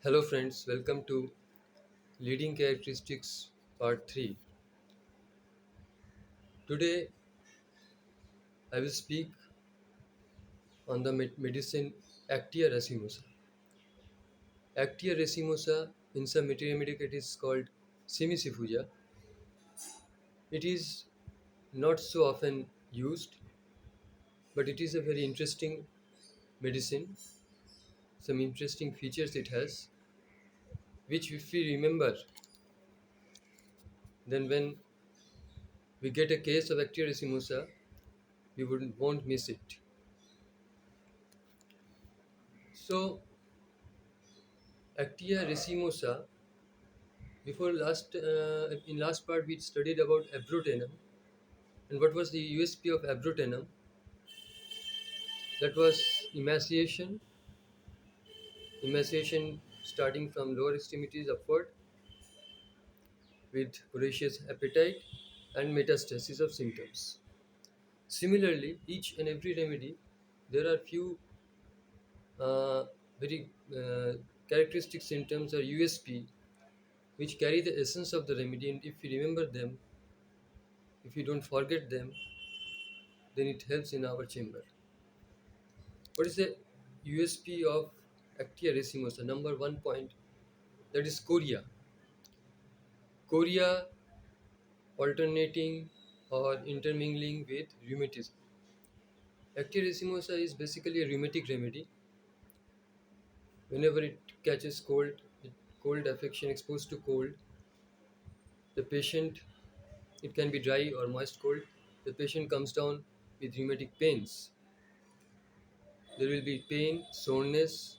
Hello friends, welcome to Leading Characteristics Part 3. Today I will speak on the medicine Actæa racemosa. Actæa racemosa in some meteoromedic it is called cimicifuga. It is not so often used, but it is a very interesting medicine. Some interesting features it has, which if we remember, then when we get a case of Actæa racemosa, we won't miss it. So Actæa racemosa. Before in last part we studied about abrotenum, and what was the USP of abrotenum? That was emaciation starting from lower extremities upward with voracious appetite and metastasis of symptoms. Similarly, each and every remedy, there are few uh, very characteristic symptoms or USP which carry the essence of the remedy, and if we remember them, if we don't forget them, then it helps in our chamber. What is the USP of Actæa racemosa? Number one point, that is chorea. Chorea alternating or intermingling with rheumatism. Actæa racemosa is basically a rheumatic remedy. Whenever it catches cold affection, exposed to cold, the patient, it can be dry or moist cold, the patient comes down with rheumatic pains. There will be pain, soreness,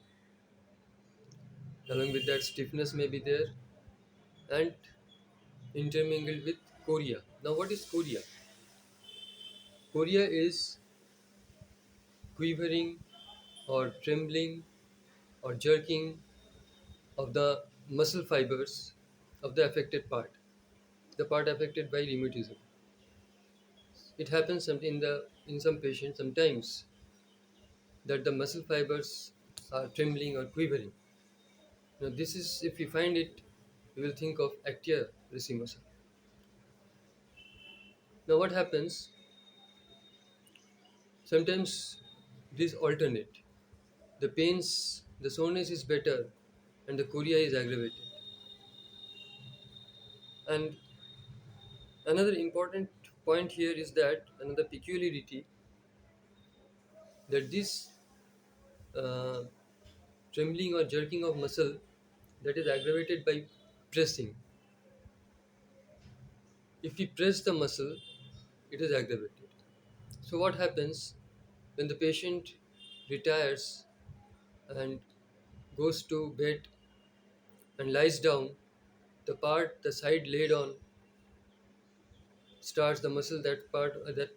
along with that stiffness may be there, and intermingled with chorea. Now, what is chorea? Chorea is quivering or trembling or jerking of the muscle fibers of the affected part, the part affected by rheumatism. It happens in some patients sometimes that the muscle fibers are trembling or quivering. Now, this is if we find it, we will think of Actæa racemosa. Now, what happens? Sometimes these alternate. The pains, the soreness is better, and the chorea is aggravated. And another important point here is that another peculiarity that this uh, trembling or jerking of muscle that is aggravated by pressing. If we press the muscle, it is aggravated. So what happens when the patient retires and goes to bed and lies down? The side laid on starts the muscle that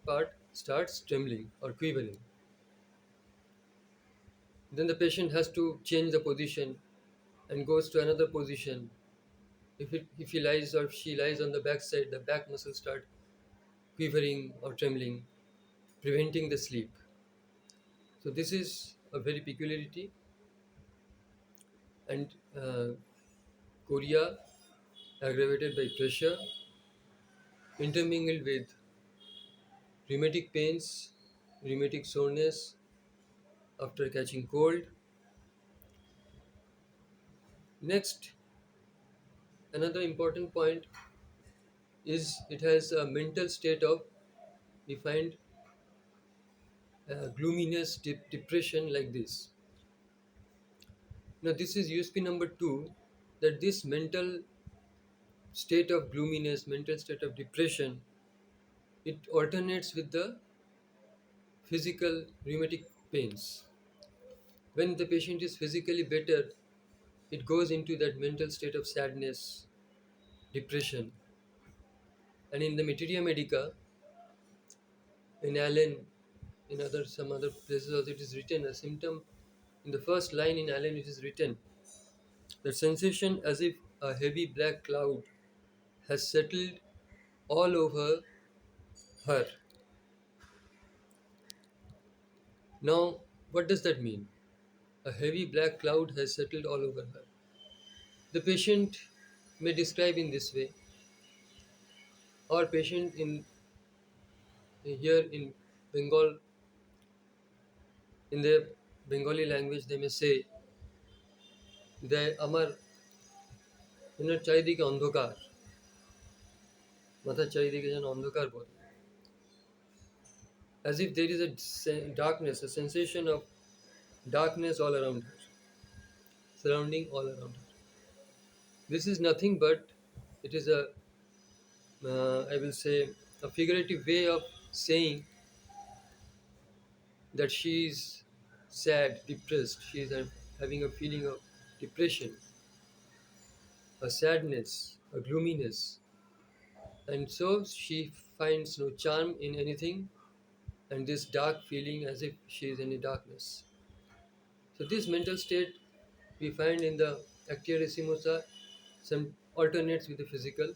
part starts trembling or quivering. Then the patient has to change the position and goes to another position. If he lies or she lies on the back side, the back muscles start quivering or trembling, preventing the sleep. So this is a very peculiarity, and chorea aggravated by pressure, intermingled with rheumatic pains, rheumatic soreness after catching cold. Next, another important point is it has a mental state of, we find, gloominess, depression like this. Now, this is USP number two, that this mental state of gloominess, mental state of depression, it alternates with the physical rheumatic pains. When the patient is physically better, it goes into that mental state of sadness, depression. And in the Materia Medica, in Allen, in some other places also it is written a symptom. In the first line in Allen, it is written the sensation as if a heavy black cloud has settled all over her. Now, what does that mean? A heavy black cloud has settled all over her. The patient may describe in this way, or patient in here in Bengal, in the Bengali language, they may say, "The আমার চারিদিকে অন্ধকার, মাথার চারিদিকে যেন অন্ধকার বলে," as if there is a darkness, a sensation of darkness all around her, surrounding all around her. This is nothing but it is a, I will say, a figurative way of saying that she is sad, depressed, she is having a feeling of depression, a sadness, a gloominess, and so she finds no charm in anything, and this dark feeling as if she is in a darkness. So this mental state we find in the Actæa racemosa, some alternates with the physical.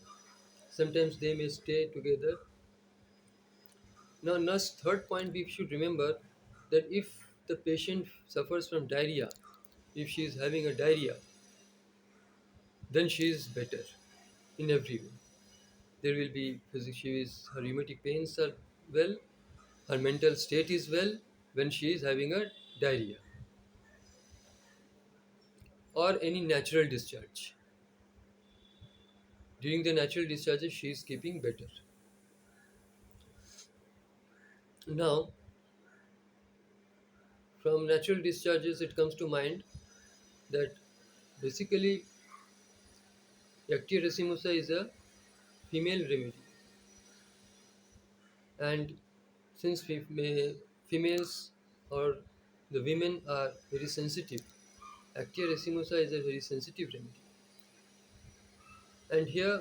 Sometimes they may stay together. Now, next third point, we should remember that if the patient suffers from diarrhea, if she is having a diarrhea, then she is better in every way. There will be her rheumatic pains are well, her mental state is well when she is having a diarrhea or any natural discharge. During the natural discharges, she is keeping better. Now, from natural discharges, it comes to mind that basically Actæa racemosa is a female remedy, and since females or the women are very sensitive, Actæa racemosa is a very sensitive remedy. And here,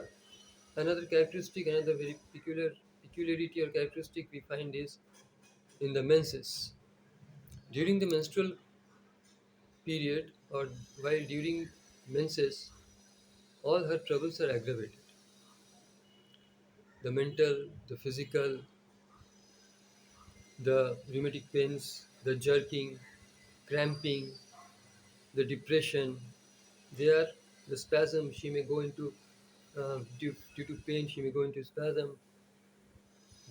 another characteristic, another very peculiarity or characteristic we find is in the menses. During the menstrual period or while during menses, all her troubles are aggravated. The mental, the physical, the rheumatic pains, the jerking, cramping, the depression, they are the spasm. She may go into, due to pain, she may go into spasm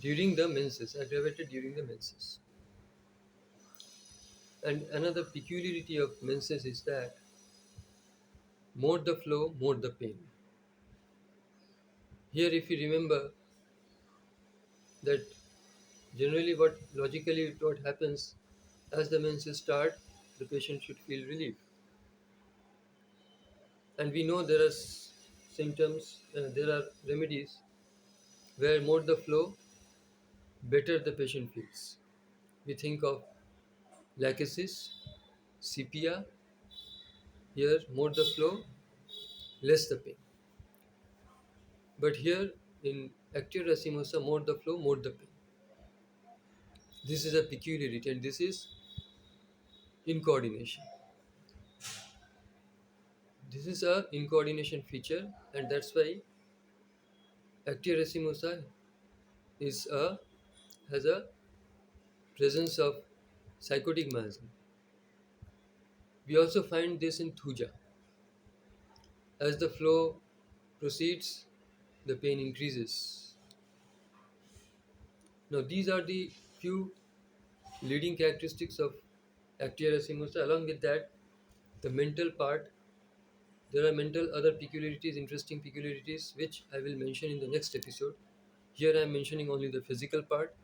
during the menses, aggravated during the menses. And another peculiarity of menses is that more the flow, more the pain. Here, if you remember that generally what happens as the menses start, the patient should feel relief. And we know there are symptoms, there are remedies where more the flow, better the patient feels. We think of lachesis, sepia, here more the flow, less the pain. But here in Actæa racemosa, more the flow, more the pain. This is a peculiarity and this is incoordination. This is a incoordination feature, and that's why Actæa racemosa has a presence of psychotic miasm. We also find this in thuja. As the flow proceeds, the pain increases. Now, these are the few leading characteristics of Actæa racemosa. Along with that, the mental part, there are mental other peculiarities, interesting peculiarities, which I will mention in the next episode. Here I am mentioning only the physical part,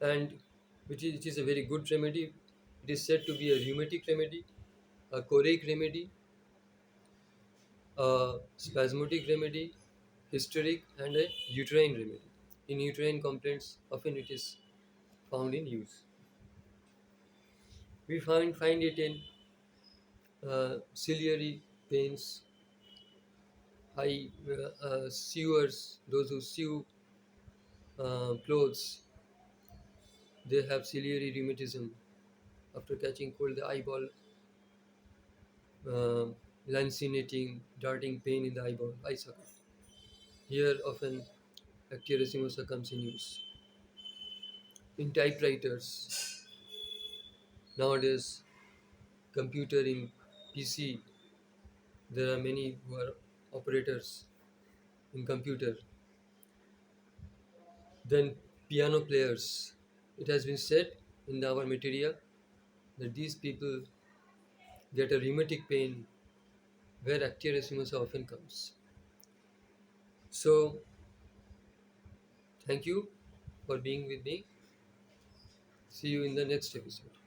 and which is a very good remedy. It is said to be a rheumatic remedy, a choreic remedy, a spasmodic remedy, hysteric, and a uterine remedy. In uterine complaints, often it is found in use. We find it in ciliary pains, sewers, those who sew clothes, they have ciliary rheumatism. After catching cold, the eyeball uh, lancinating, darting pain in the eyeball, eye socket. Here often Actæa racemosa comes in use. In typewriters, nowadays computer ink PC, there are many who are operators in computer, then piano players. It has been said in our material that these people get a rheumatic pain where Actæa racemosa often comes. So, thank you for being with me. See you in the next episode.